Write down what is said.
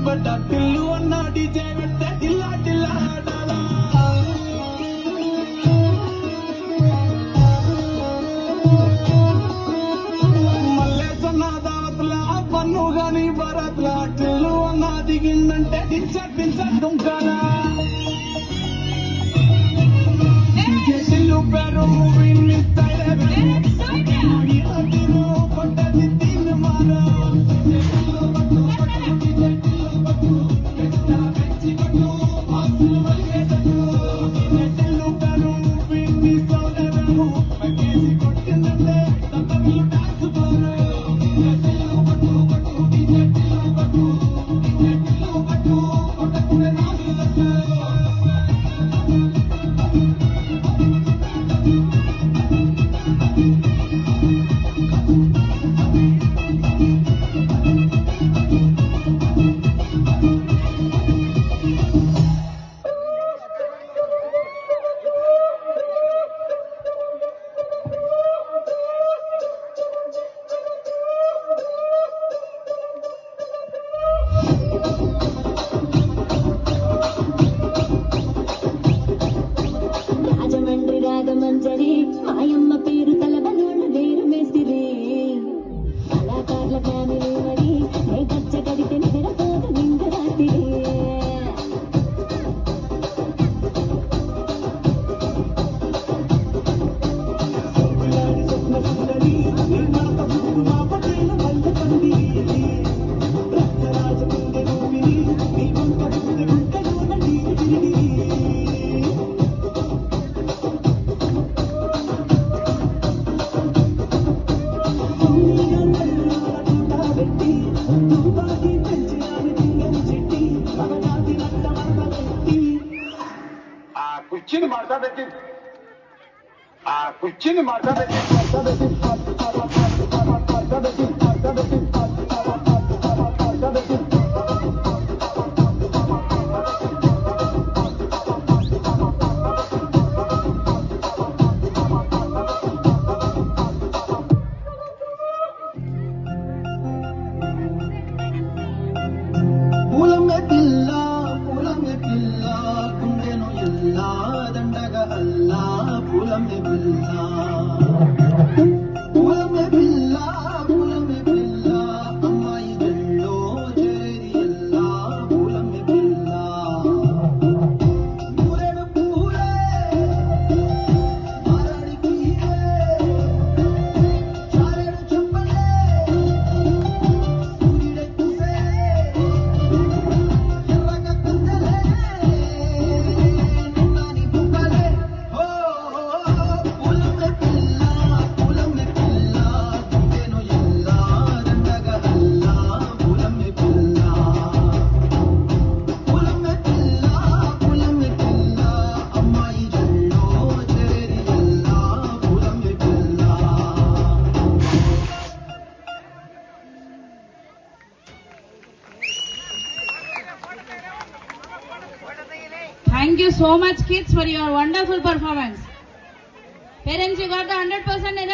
బట్ట టిల్లు అన్న డీజే పెట్ట టిల్లా టిల్లా ఆడాలా మల్లేసన్న దావత్ల పన్ను గాని భరత్ల టిల్లు అన్న దిగిందంటే డించక్ డించక్ దుంకాలా టిల్లు పేరు మూవీ రాగమంజరి మాయమ్మ పేరు తలబలోళ్ళు వేరు మేస్తిరి కళాకారుల ఫ్యామిలీ మరి నే గచ్చ కడితే నిద్రపోదు నిండు రాత్రి కుర్చీని మాట్లాడబెట్టి కుర్చీని మాట్లాడబెట్టి పూలమ్మే పిల్ల పూలమ్మే పిల్ల గుండెను ఎల్లా దండగా అల్లా పూలమ్మే పిల్ల పూలమ్మే పిల్ల పూలమ్మే పిల్ల అమ్మాయి గల్లో చేరి ఎల్లా పూలమ్మే పిల్ల పూరెడు పూలే మారాడి పీరే చారెడు చెప్పలే సూర్యుడే కూసే Thank you so much, kids, for your wonderful performance. Parents, you got the 100%